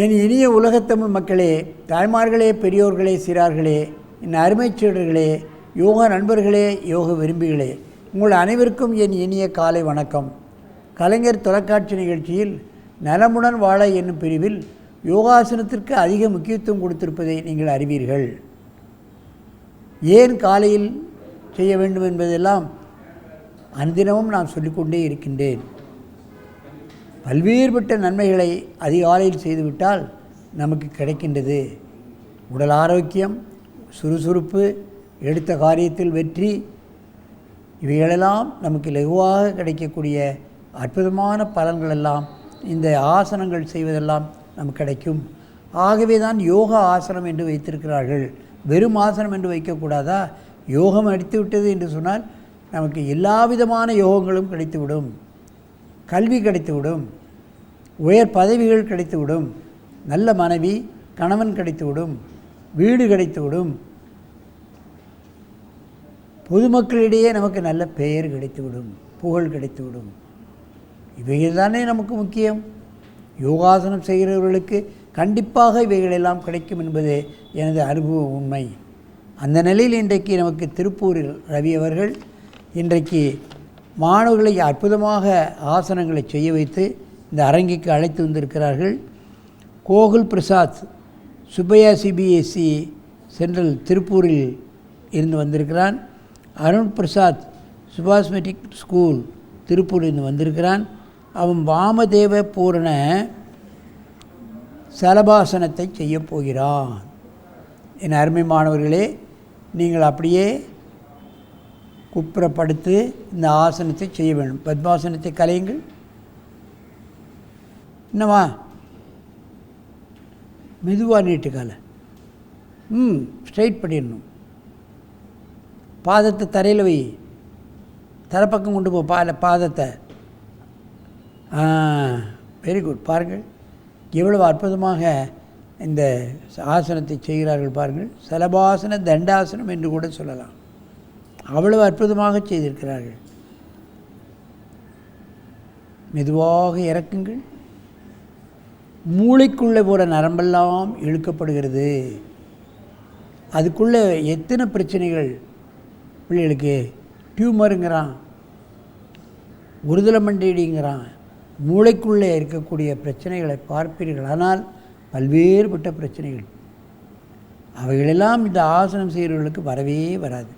என் இனிய உலகத்தமிழ் மக்களே, தாய்மார்களே, பெரியோர்களே, சிறார்களே, என் அருமைச் சீடர்களே, யோகா நண்பர்களே, யோக விரும்பிகளே, உங்கள் அனைவருக்கும் என் இனிய காலை வணக்கம். கலைஞர் தொலைக்காட்சி நிகழ்ச்சியில் நலமுடன் வாழ என்னும் பிரிவில் யோகாசனத்திற்கு அதிக முக்கியத்துவம் கொடுத்திருப்பதை நீங்கள் அறிவீர்கள். ஏன் காலையில் செய்ய வேண்டும் என்பதெல்லாம் அன்தினமும் நான் சொல்லிக்கொண்டே இருக்கின்றேன். பல்வேறுபட்ட நன்மைகளை அதிகாலையில் செய்துவிட்டால் நமக்கு கிடைக்கின்றது. உடல் ஆரோக்கியம், சுறுசுறுப்பு, எடுத்த காரியத்தில் வெற்றி, இவைகளெல்லாம் நமக்கு லகுவாக கிடைக்கக்கூடிய அற்புதமான பலன்களெல்லாம் இந்த ஆசனங்கள் செய்வதெல்லாம் நமக்கு கிடைக்கும். ஆகவே தான் யோகா ஆசனம் என்று வைத்திருக்கிறார்கள். வெறும் ஆசனம் என்று வைக்கக்கூடாதா? யோகம் அடித்து விட்டது என்று சொன்னால் நமக்கு எல்லா விதமான யோகங்களும் கிடைத்துவிடும். கல்வி கிடைத்துவிடும், உயர் பதவிகள் கிடைத்துவிடும், நல்ல மனைவி கணவன் கிடைத்துவிடும், வீடு கிடைத்துவிடும், பொதுமக்களிடையே நமக்கு நல்ல பெயர் கிடைத்துவிடும், புகழ் கிடைத்துவிடும். இவைகள் தானே நமக்கு முக்கியம். யோகாசனம் செய்கிறவர்களுக்கு கண்டிப்பாக இவைகளெல்லாம் கிடைக்கும் என்பதே எனது அனுபவ உண்மை. அந்த நிலையில் இன்றைக்கு நமக்கு திருப்பூரில் ரவி அவர்கள் இன்றைக்கு மாணவர்களை அற்புதமாக ஆசனங்களை செய்ய வைத்து இந்த அரங்கிற்கு அழைத்து வந்திருக்கிறார்கள். கோகுல் பிரசாத் சுப்பையா சிபிஎஸ்சி சென்ட்ரல் திருப்பூரில் இருந்து வந்திருக்கிறான். அருண் பிரசாத் சுபாஷ் மெட்ரிக் ஸ்கூல் திருப்பூரில் இருந்து வந்திருக்கிறான். அவன் வாமதேவ பூரண சலபாசனத்தை செய்ய போகிறான். என் அருமை மாணவர்களே, நீங்கள் அப்படியே குப்புறப்படுத்து இந்த ஆசனத்தை செய்ய வேண்டும். பத்மாசனத்தை கலையுங்கள். என்னவா மெதுவாக நீட்டு காலை ஸ்ட்ரைட் பண்ணிடணும். பாதத்தை தரையில் வை, தரைப்பக்கம் கொண்டு போ பாதத்தை. Very good. பாருங்கள் எவ்வளவு அற்புதமாக இந்த ஆசனத்தை செய்கிறார்கள் பாருங்கள். சலபாசன தண்டாசனம் என்று கூட சொல்லலாம். அவ்வளவு அற்புதமாக செய்திருக்கிறார்கள். மெதுவாக இறக்குங்கள். மூளைக்குள்ளே போகிற நரம்பெல்லாம் இழுக்கப்படுகிறது. அதுக்குள்ளே எத்தனை பிரச்சனைகள் பிள்ளைகளுக்கு, டியூமருங்கிறான், உருதலமண்டேடிங்கிறான், மூளைக்குள்ளே இருக்கக்கூடிய பிரச்சனைகளை பார்ப்பீர்கள். ஆனால் பல்வேறுபட்ட பிரச்சனைகள், அவைகளெல்லாம் இந்த ஆசனம் செய்கிறவர்களுக்கு வரவே வராது.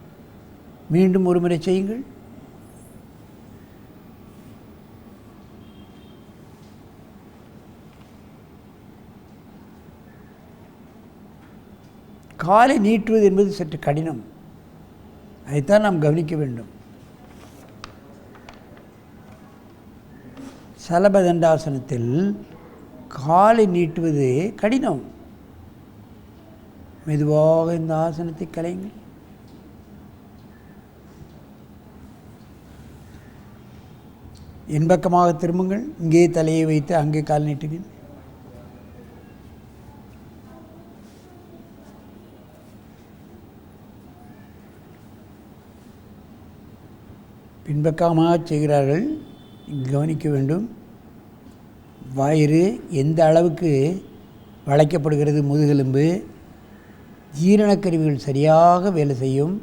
மீண்டும் ஒரு முறை செய்யுங்கள். காலை நீட்டுவது என்பது சற்று கடினம். அதைத்தான் நாம் கவனிக்க வேண்டும். சலபதண்டாசனத்தில் காலை நீட்டுவது கடினம். மெதுவாக இந்த ஆசனத்தை கலையுங்கள். என்பக்கமாக திரும்புங்கள். இங்கே தலையை வைத்து அங்கே கால் நீட்டுங்கள். பின்பக்கமாக செய்கிறார்கள். கவனிக்க வேண்டும். வயிறு எந்த அளவுக்கு வளைக்கப்படுகிறது, முதுகெலும்பு, ஜீரணக்கருவிகள் சரியாக வேலை செய்யும்.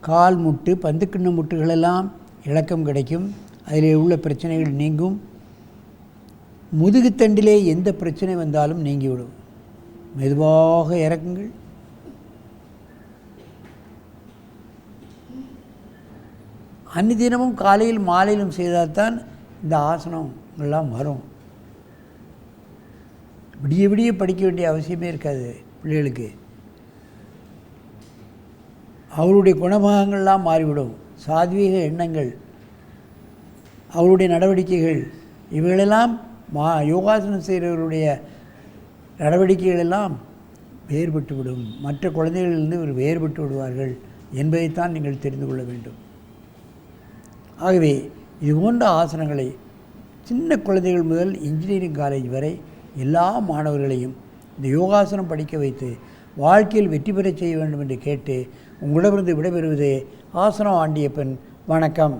கால் முட்டு, பந்துக்கிண்ண முட்டுகளெல்லாம் இலக்கம் கிடைக்கும். அதில் உள்ள பிரச்சனைகள் நீங்கும். முதுகுத்தண்டிலே எந்த பிரச்சனை வந்தாலும் நீங்கிவிடும். மெதுவாக இறக்குங்கள். அன்னிதினமும் காலையில் மாலையிலும் செய்தால்தான் இந்த ஆசனம் எல்லாம் வரும். விடிய விடிய படிக்க வேண்டிய அவசியமே இருக்காது பிள்ளைகளுக்கு. அவருடைய குணபாகங்கள்லாம் மாறிவிடும். சாத்வீக எண்ணங்கள், அவருடைய நடவடிக்கைகள், இவைகளெல்லாம் யோகாசனம் செய்கிறவருடைய நடவடிக்கைகளெல்லாம் வேறுபட்டு விடும். மற்ற குழந்தைகளிலிருந்து இவர் வேறுபட்டு விடுவார்கள் என்பதைத்தான் நீங்கள் தெரிந்து கொள்ள வேண்டும். ஆகவே இது போன்ற ஆசனங்களை சின்ன குழந்தைகள் முதல் இன்ஜினியரிங் காலேஜ் வரை எல்லா மாணவர்களையும் இந்த யோகாசனம் படிக்க வைத்து வாழ்க்கையில் வெற்றி பெற செய்ய வேண்டும் என்று கேட்டு உங்களிடமிருந்து விடைபெறுவது ஆசனம் ஆண்டியப்பன். வணக்கம்.